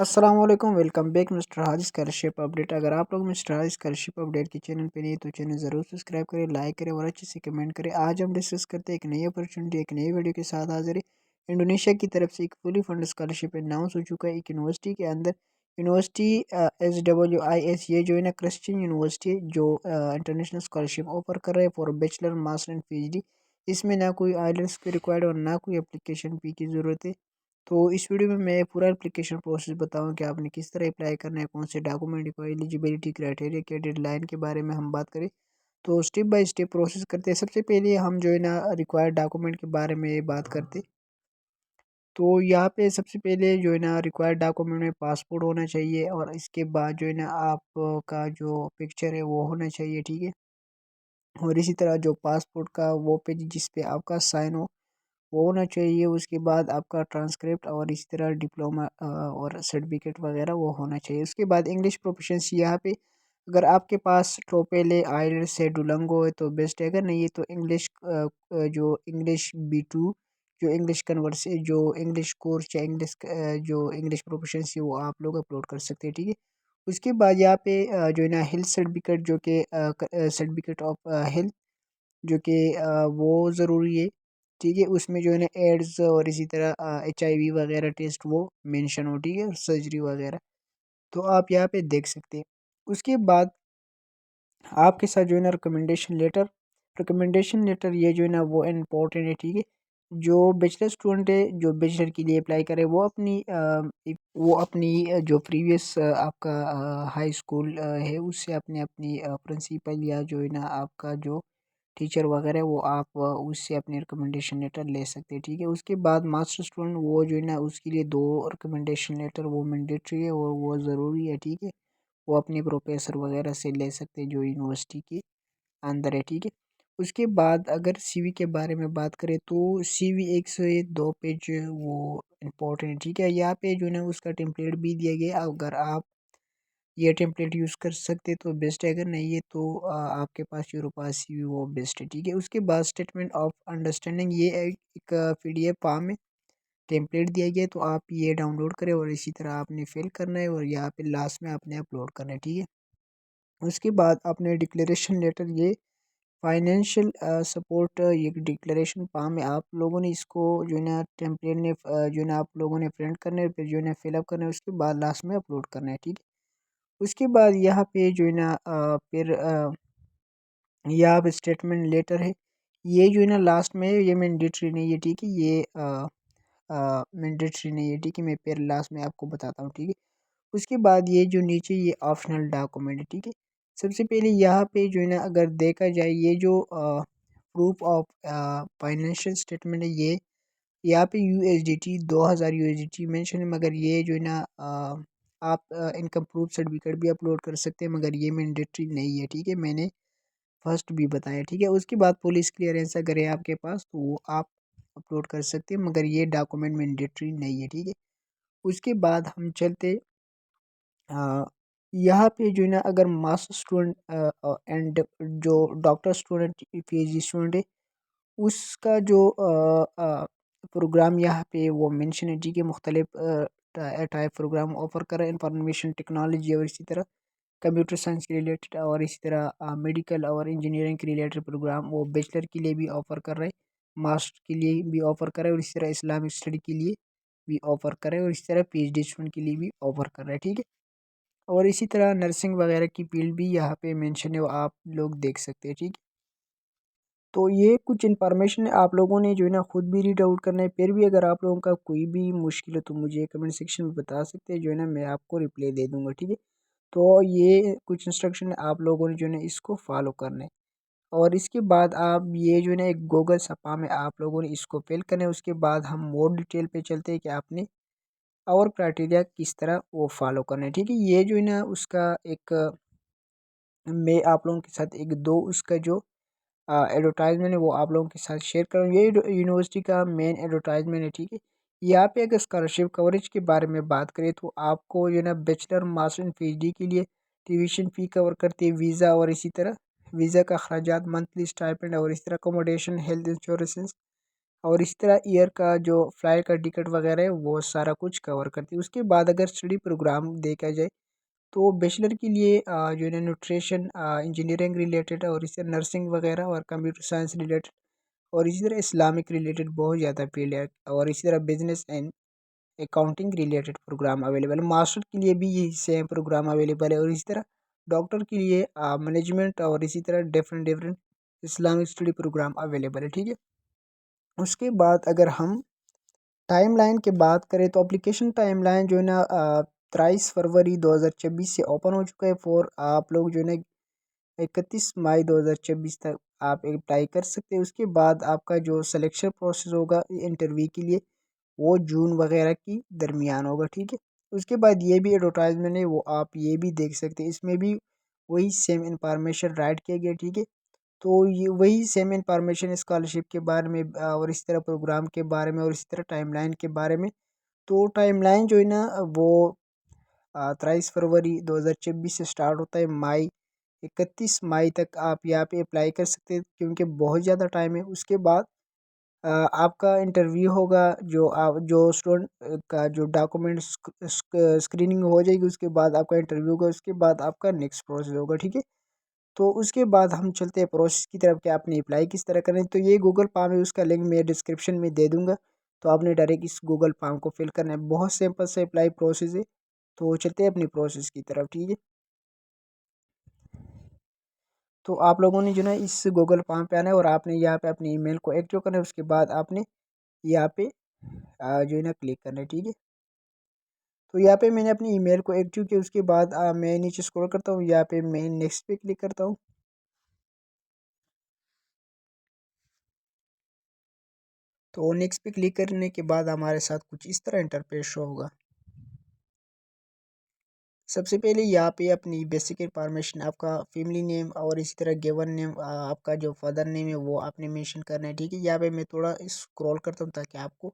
अस्सलाम वालेकुम, welcome back mister हाजिर स्कॉलरशिप अपडेट। अगर आप लोग मिस्टर हाजिर स्कॉलरशिप अपडेट के चैनल पे नहीं तो चैनल ज़रूर सब्सक्राइब करें, लाइक करें और अच्छे से कमेंट करें। आज हम डिस्कस करते हैं एक नई अपॉर्चुनिटी, एक नई वीडियो के साथ हाजिर है। इंडोनेशिया की तरफ से एक फुली फंड स्कॉलरशिप अनाउंस हो चुका है एक यूनिवर्सिटी के अंदर। यूनिवर्सिटी SWIS, ये जो है ना क्रिश्चियन यूनिवर्सिटी जो इंटरनेशनल स्कॉलरशिप ऑफर कर रहे हैं for bachelor, master and PhD। इसमें ना कोई आइलेट्स की रिक्वायर्ड और ना कोई एप्लीकेशन फ़ी की ज़रूरत है। तो इस वीडियो में मैं पूरा एप्लीकेशन प्रोसेस बताऊंगा कि आपने किस तरह अप्लाई करना है, कौन से डॉक्यूमेंट को, एलिजिबिलिटी क्राइटेरिया के, डेडलाइन के बारे में हम बात करें। तो स्टेप बाय स्टेप प्रोसेस करते हैं। सबसे पहले हम जो है ना रिक्वायर्ड डॉक्यूमेंट के बारे में बात करते हैं। तो यहाँ पे सबसे पहले जो है ना रिक्वायर्ड डॉक्यूमेंट में पासपोर्ट होना चाहिए और इसके बाद जो है ना आपका जो पिक्चर है वो होना चाहिए, ठीक है। और इसी तरह जो पासपोर्ट का वो पेज जिस पे आपका साइन हो वो होना चाहिए। उसके बाद आपका ट्रांसक्रिप्ट और इसी तरह डिप्लोमा और सर्टिफिकेट वगैरह वो होना चाहिए। उसके बाद इंग्लिश प्रोफिशिएंसी यहाँ पे अगर आपके पास टोपेले, आइलेट्स से डुलंगो है तो बेस्ट है। अगर नहीं है तो इंग्लिश जो इंग्लिश B2, जो इंग्लिश कन्वर्स, जो इंग्लिश कोर्स या इंग्लिश जो इंग्लिश प्रोफिशिएंसी वो आप लोग अपलोड कर सकते हैं, ठीक है। उसके बाद यहाँ पे जो है ना हेल्थ सर्टिफिकेट, जो कि सर्टिफिकेट ऑफ हेल्थ, जो कि वो ज़रूरी है, ठीक है। उसमें जो है ना एड्स और इसी तरह HIV वगैरह टेस्ट वो मेंशन हो, ठीक है, और सर्जरी वगैरह। तो आप यहाँ पे देख सकते हैं। उसके बाद आपके साथ जो है ना रिकमेंडेशन लेटर ये जो है ना वो इम्पोर्टेंट है, ठीक है। जो बैचलर स्टूडेंट है, जो बैचलर के लिए अप्लाई करे, वो अपनी जो प्रीवियस आपका हाई स्कूल है उससे अपने अपनी प्रिंसिपल या जो है ना आपका जो टीचर वगैरह वो आप उससे अपने रिकमेंडेशन लेटर ले सकते हैं, ठीक है। उसके बाद मास्टर स्टूडेंट वो जो है ना उसके लिए दो रिकमेंडेशन लेटर वो मैंडेटरी है और वो ज़रूरी है, ठीक है। वो अपने प्रोफेसर वगैरह से ले सकते हैं जो यूनिवर्सिटी के अंदर है, ठीक है। उसके बाद अगर CV के बारे में बात करें तो CV 1 से 2 पेज वो इम्पोर्टेंट है, ठीक है। यहाँ पे जो है ना उसका टेम्पलेट भी दिया गया है। अगर आप ये टेम्पलेट यूज़ कर सकते तो बेस्ट है, अगर नहीं है तो आपके पास यूरोपास CV वो बेस्ट है, ठीक है। उसके बाद स्टेटमेंट ऑफ अंडरस्टैंडिंग, ये एक PDF फॉर्म में टेम्पलेट दिया गया है, तो आप ये डाउनलोड करें और इसी तरह आपने फिल करना है और यहाँ पे लास्ट में आपने अपलोड करना है, ठीक है। उसके बाद आपने डिक्लेरेशन लेटर, ये फाइनेंशियल सपोर्ट, ये डिक्लेरेशन फॉर्म है, आप लोगों ने इसको जो है ना टेम्पलेट ने जो है ना आप लोगों ने प्रिंट करना है, फिर जो है ना फिलअप करना है, उसके बाद लास्ट में अपलोड करना है, ठीक है। उसके बाद यहाँ पे जो है ना फिर यहाँ पे स्टेटमेंट लेटर है, ये जो है ना लास्ट में, ये मैंडेटरी नहीं है, ठीक है। ये मैंडेटरी नहीं है, ठीक है। मैं फिर लास्ट में आपको बताता हूँ, ठीक है। उसके बाद ये जो नीचे ये ऑप्शनल डॉक्यूमेंट है, ठीक है। सबसे पहले यहाँ पे जो है ना अगर देखा जाए ये जो प्रूफ ऑफ फाइनेंशियल स्टेटमेंट है, ये यहाँ पे USDT 2000 USDT मेंशन है, मगर ये जो है ना आप इनकम प्रूफ सर्टिफिकेट भी अपलोड कर सकते हैं, मगर ये मैंडेटरी नहीं है, ठीक है। मैंने फर्स्ट भी बताया, ठीक है। उसके बाद पुलिस क्लियरेंस अगर है आपके पास तो वो आप अपलोड कर सकते हैं, मगर ये डॉक्यूमेंट मैंडेटरी नहीं है, ठीक है। उसके बाद हम चलते अ, यहाँ पे जो है ना अगर मास्टर स्टूडेंट एंड जो डॉक्टर स्टूडेंट, PhD स्टूडेंट है, उसका जो प्रोग्राम यहाँ पे वो मेंशन है, ठीक है। मुख्तलिफ टाइप प्रोग्राम ऑफर कर रहे हैं, इंफॉर्मेशन टेक्नोलॉजी और इसी तरह कंप्यूटर साइंस के रिलेटेड और इसी तरह मेडिकल और इंजीनियरिंग के रिलेटेड प्रोग्राम वो बैचलर के लिए भी ऑफर कर रहे हैं, मास्टर के लिए भी ऑफर कर रहे हैं और इसी तरह इस्लामिक स्टडी के लिए भी ऑफर कर रहे हैं और इसी तरह PhD स्टूडेंट के लिए भी ऑफर कर रहे हैं, ठीक है। और इसी तरह नर्सिंग वगैरह की फील्ड भी यहाँ पे मेंशन है, वो आप लोग देख सकते हैं, ठीक है। तो ये कुछ इन्फॉर्मेशन आप लोगों ने जो है ना खुद भी रीड आउट करना है। फिर भी अगर आप लोगों का कोई भी मुश्किल है तो मुझे कमेंट सेक्शन में बता सकते हैं, जो है ना मैं आपको रिप्लाई दे दूंगा, ठीक है। तो ये कुछ इंस्ट्रक्शन आप लोगों ने जो है ना इसको फॉलो करना है और इसके बाद आप ये जो है ना एक गूगल सपा में आप लोगों ने इसको फिल करना है। उसके बाद हम मोर डिटेल पे चलते हैं कि आपने और क्राइटेरिया किस तरह वो फॉलो करना है, ठीक है। ये जो है ना उसका एक मैं आप लोगों के साथ एक दो उसका जो एडवर्टाइजमेंट है वो आप लोगों के साथ शेयर करूँ। ये यूनिवर्सिटी का मेन एडवर्टाइजमेंट है, ठीक है। यहाँ पे अगर स्कॉलरशिप कवरेज के बारे में बात करें तो आपको जो है ना बैचलर, मास्टर एंड PhD के लिए ट्यूशन फ़ी कवर करती है, वीज़ा और इसी तरह वीज़ा का अखराजात, मंथली स्टाइपेंड और इसी तरह अकोमोडेशन, हेल्थ इंश्योरेंस और इसी तरह ईयर का जो फ़्लाइट का टिकट वगैरह है वो सारा कुछ कवर करती है। उसके बाद अगर स्टडी प्रोग्राम देखा जाए तो बैचलर के लिए जो है ना न्यूट्रिशन, इंजीनियरिंग रिलेटेड और इसी तरह नर्सिंग वगैरह और कंप्यूटर साइंस रिलेटेड और इसी तरह इस्लामिक रिलेटेड बहुत ज़्यादा फील्ड है और इसी तरह business and accounting related program available है। मास्टर के लिए भी यही सेम प्रोग्राम अवेलेबल है और इसी तरह डॉक्टर के लिए मैनेजमेंट और इसी तरह different different Islamic study program available है, ठीक है। उसके बाद अगर हम टाइमलाइन की बात करें तो एप्लीकेशन टाइमलाइन जो है ना 23 फरवरी 2026 से ओपन हो चुका है फॉर आप लोग जो है ना 31 मई 2026 तक आप अप्लाई कर सकते हैं। उसके बाद आपका जो सिलेक्शन प्रोसेस होगा इंटरव्यू के लिए वो जून वगैरह की दरमियान होगा, ठीक है। उसके बाद ये भी एडवर्टाइजमेंट है वो आप ये भी देख सकते हैं, इसमें भी वही सेम इंफॉर्मेशन राइट किया गया, ठीक है। तो ये वही सेम इंफॉर्मेशन स्कॉलरशिप के बारे में और इसी तरह प्रोग्राम के बारे में और इसी तरह टाइमलाइन के बारे में। तो टाइमलाइन जो है ना वो 23 फरवरी 2026 से स्टार्ट होता है, 31 मई तक आप यहाँ पे अप्लाई कर सकते हैं क्योंकि बहुत ज़्यादा टाइम है। उसके बाद आपका इंटरव्यू होगा, जो स्टूडेंट का जो डॉक्यूमेंट्स स्क्रीनिंग हो जाएगी उसके बाद आपका इंटरव्यू होगा, उसके बाद आपका नेक्स्ट प्रोसेस होगा, ठीक है। तो उसके बाद हम चलते हैं प्रोसेस की तरफ कि आपने अप्लाई किस तरह करें। तो ये गूगल फॉर्म है, उसका लिंक मैं डिस्क्रिप्शन में दे दूंगा, तो आपने डायरेक्ट इस गूगल फॉर्म को फिल करना है। बहुत सिंपल से अप्लाई प्रोसेस है। तो चलते हैं अपनी प्रोसेस की तरफ, ठीक है। तो आप लोगों ने जो ना इस गूगल फॉर्म पे आना है और आपने यहाँ पे अपनी ईमेल को एक्टिव करना है। उसके बाद आपने यहाँ पे जो है ना क्लिक करना है, ठीक है। तो यहाँ पे मैंने अपनी ईमेल को एक्टिव किया। उसके बाद मैं नीचे स्क्रॉल करता हूँ, यहाँ पे मैं नेक्स्ट पे क्लिक करता हूँ। तो नेक्स्ट पे क्लिक करने के बाद हमारे साथ कुछ इस तरह इंटरफेस शो होगा। सबसे पहले यहाँ पे अपनी बेसिक इंफॉर्मेशन, आपका फैमिली नेम और इसी तरह गिवन नेम, आपका जो फादर नेम है वो आपने मेंशन करना है, ठीक है। यहाँ पे मैं थोड़ा स्क्रॉल करता हूँ ताकि आपको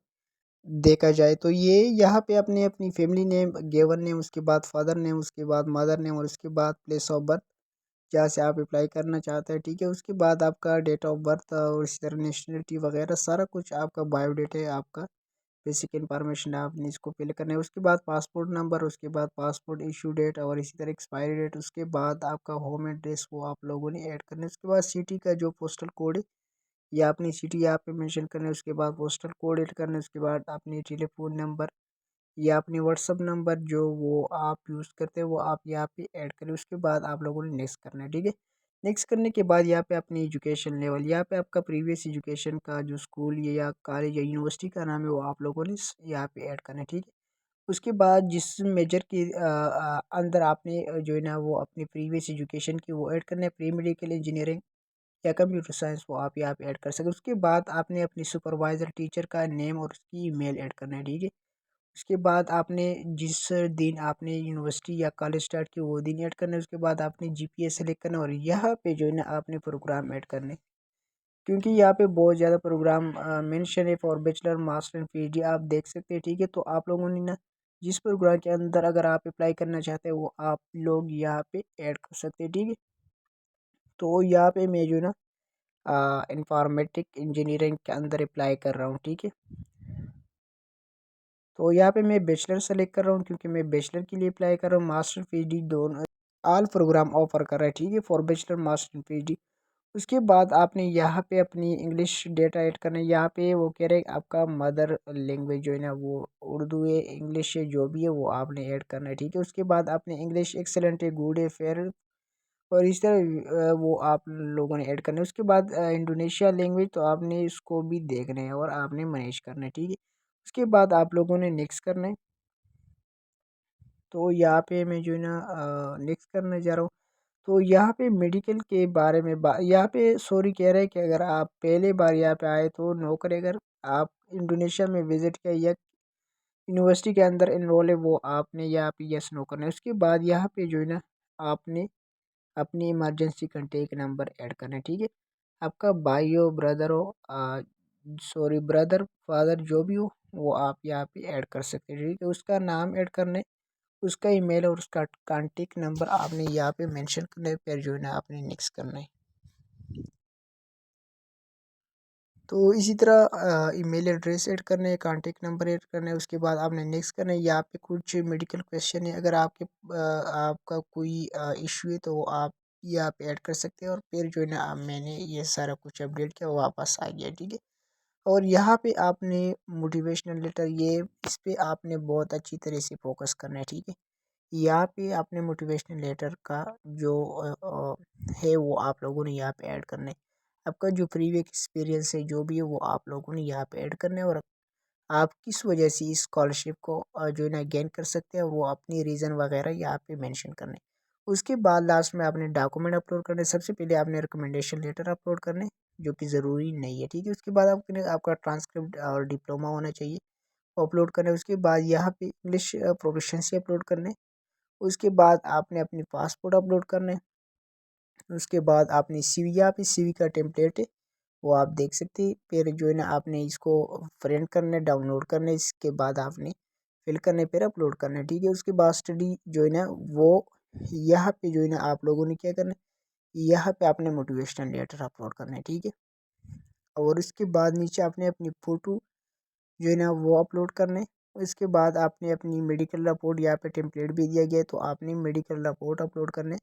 देखा जाए। तो ये यहाँ पे अपने अपनी फैमिली नेम, गिवन नेम, उसके बाद फादर नेम, उसके बाद मदर नेम और उसके बाद प्लेस ऑफ बर्थ जहाँ से आप अप्लाई करना चाहते हैं, ठीक है। उसके बाद आपका डेट ऑफ बर्थ और इसी तरह नेशनलिटी वगैरह सारा कुछ, आपका बायोडेटा है, आपका बेसिक इन्फॉर्मेशन आपने इसको फिल करना है। उसके बाद पासपोर्ट नंबर, उसके बाद पासपोर्ट इशू डेट और इसी तरह एक्सपायरी डेट, उसके बाद आपका होम एड्रेस वो आप लोगों ने ऐड करना है। उसके बाद सिटी का जो पोस्टल कोड है या अपनी सिटी यहाँ पे मेंशन करना है। उसके बाद पोस्टल कोड ऐड करना है। उसके बाद अपनी टेलीफोन नंबर या अपनी व्हाट्सअप नंबर जो वो आप यूज़ करते हैं वो आप यहाँ पे ऐड करें। उसके बाद आप लोगों ने नेक्स्ट करना है, ठीक है। नेक्स्ट करने के बाद यहाँ पे अपनी एजुकेशन लेवल, यहाँ पे आपका प्रीवियस एजुकेशन का जो स्कूल या कॉलेज या यूनिवर्सिटी का नाम है वो आप लोगों ने यहाँ पे ऐड करना है, ठीक है। उसके बाद जिस मेजर के अंदर आपने जो है ना वो अपनी प्रीवियस एजुकेशन की वो ऐड करना है, प्री मेडिकल इंजीनियरिंग या कंप्यूटर साइंस, वो आप यहाँ पे ऐड कर सकते। उसके बाद आपने अपनी सुपरवाइज़र टीचर का नेम और उसकी ईमेल ऐड करना है, ठीक है। उसके बाद आपने जिस दिन आपने यूनिवर्सिटी या कॉलेज स्टार्ट की वो दिन ऐड करना है। उसके बाद आपने जीपीए सेलेक्ट करना है और यहाँ पे जो है ना आपने प्रोग्राम ऐड करने, क्योंकि यहाँ पे बहुत ज़्यादा प्रोग्राम मेंशन है for bachelor master and PhD, आप देख सकते हैं, ठीक है। तो आप लोगों ने ना जिस प्रोग्राम के अंदर अगर आप अप्लाई करना चाहते हैं वो आप लोग यहाँ पे ऐड कर सकते हैं, ठीक है। तो यहाँ पे मैं जो है ना इंफॉर्मेटिक इंजीनियरिंग के अंदर अप्लाई कर रहा हूँ, ठीक है। तो यहाँ पे मैं बैचलर सेलेक्ट कर रहा हूँ क्योंकि मैं बैचलर के लिए अप्लाई कर रहा हूँ। मास्टर पीएचडी दोनों ऑल प्रोग्राम ऑफर कर रहा है, ठीक है, फॉर बैचलर मास्टर पीएचडी। उसके बाद आपने यहाँ पे अपनी इंग्लिश डेटा ऐड करना है। यहाँ पे वो कह रहे हैं आपका मदर लैंग्वेज जो है ना वो उर्दू है, इंग्लिश है, जो भी है वो आपने ऐड करना है, ठीक है। उसके बाद आपने इंग्लिश एक्सेलेंट है, गुड है, फेयर और इस तरह वो आप लोगों ने ऐड करना है। उसके बाद इंडोनेशिया लैंग्वेज तो आपने इसको भी देखना है और आपने मैनेज करना है, ठीक है। उसके बाद आप लोगों ने नेक्स्ट करना है। तो यहाँ पे मैं जो है ना नेक्स्ट करने जा रहा हूँ। तो यहाँ पे मेडिकल के बारे में यहाँ पे सॉरी कह रहे हैं कि अगर आप पहले बार यहाँ पे आए तो नो करें। अगर आप इंडोनेशिया में विजिट किया या यूनिवर्सिटी के अंदर इनरोल है वो आपने यहाँ पे यस नो करना है। उसके बाद यहाँ पे जो है ना आपने अपनी इमरजेंसी कॉन्टेक्ट नंबर ऐड करना है, ठीक है। आपका भाई हो, ब्रदर हो, सॉरी ब्रदर फादर जो भी हो वो आप यहाँ पे ऐड कर सकते हैं, ठीक है। उसका नाम ऐड करना है, उसका ईमेल और उसका कॉन्टेक्ट नंबर आपने यहाँ पे मेंशन करना है, फिर जो है ना आपने नेक्स्ट करना है। तो इसी तरह ईमेल एड्रेस ऐड करना है, कॉन्टैक्ट नंबर ऐड करना है। उसके बाद आपने नेक्स्ट करना है। यहाँ पे कुछ मेडिकल क्वेश्चन है, अगर आपका कोई इशू है तो आप यहाँ पे ऐड कर सकते हैं। और फिर जो है ना मैंने ये सारा कुछ अपडेट किया, वापस आ गया, ठीक है। और यहाँ पे आपने मोटिवेशनल लेटर, ये इस पे आपने बहुत अच्छी तरह से फोकस करना है, ठीक है। यहाँ पे आपने मोटिवेशनल लेटर का जो है वो आप लोगों ने यहाँ पे ऐड करना है। आपका जो प्रीवियस एक्सपीरियंस है जो भी है वो आप लोगों ने यहाँ पे ऐड करना है। और आप किस वजह से इस स्कॉलरशिप को जो है ना गेन कर सकते हैं वो अपनी रीज़न वगैरह यहाँ पे मेंशन करना है। उसके बाद लास्ट में आपने डॉक्यूमेंट अपलोड करने, सबसे पहले आपने रिकमेंडेशन लेटर अपलोड करने, जो कि ज़रूरी नहीं है, ठीक है। उसके बाद आपने आपका ट्रांसक्रिप्ट और डिप्लोमा होना चाहिए, वो अपलोड करने। उसके बाद यहाँ पे इंग्लिश प्रोफिशिएंसी अपलोड करने। उसके बाद आपने अपनी पासपोर्ट अपलोड करने। उसके बाद आपने सीवी, यहाँ पे सीवी का टेम्पलेट है वो आप देख सकते हैं। फिर जो है ना आपने इसको प्रिंट करना, डाउनलोड करना, इसके बाद आपने फिल करने, फिर अपलोड करना है, ठीक है। उसके बाद स्टडी जो है ना वो यहाँ पे जो है ना आप लोगों ने क्या करना है, यहाँ पे आपने मोटिवेशनल लेटर अपलोड करना है, ठीक है। और उसके बाद नीचे आपने अपनी फ़ोटो जो है ना वो अपलोड करने। इसके बाद आपने अपनी मेडिकल रिपोर्ट, यहाँ पे टेम्पलेट भी दिया गया है तो आपने मेडिकल रिपोर्ट अपलोड करने।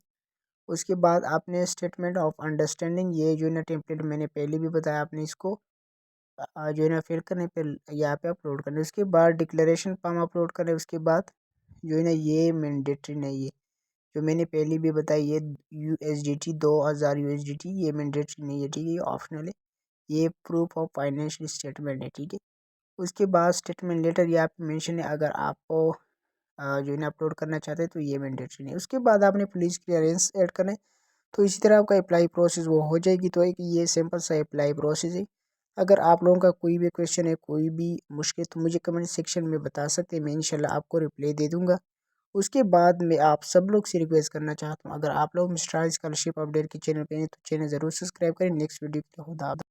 उसके बाद आपने स्टेटमेंट ऑफ अंडरस्टैंडिंग, ये जो है ना टेम्पलेट मैंने पहले भी बताया, आपने इसको जो है ना फिल करने पे यहाँ पे अपलोड करने। उसके बाद डिक्लेरेशन फॉर्म अपलोड करने। उसके बाद जो है ना ये मैंडेटरी नहीं है, जो मैंने पहले भी बताया, ये USDT 2000 USDT ये मैंडेटरी नहीं है, ठीक है, ये ऑप्शनल है। ये प्रूफ ऑफ फाइनेंशियल स्टेटमेंट है, ठीक है। उसके बाद स्टेटमेंट लेटर यहाँ पे मेंशन है, अगर आपको जो है ना अपलोड करना चाहते हैं तो ये मैंडेटरी नहीं है। उसके बाद आपने पुलिस क्लियरेंस ऐड करना है। तो इसी तरह आपका अप्लाई प्रोसेस वो हो जाएगी। तो एक ये सिंपल सा अप्लाई प्रोसेस है। अगर आप लोगों का कोई भी क्वेश्चन है, कोई भी मुश्किल, तो मुझे कमेंट सेक्शन में बता सकते हैं, मैं इंशाल्लाह आपको रिप्लाई दे दूंगा। उसके बाद मैं आप सब लोग से रिक्वेस्ट करना चाहता हूँ, अगर आप लोग मिस्टर स्कॉलरशिप अपडेट के चैनल पे हैं तो चैनल ज़रूर सब्सक्राइब करें। नेक्स्ट वीडियो के लिए खुदा हाफ़िज़।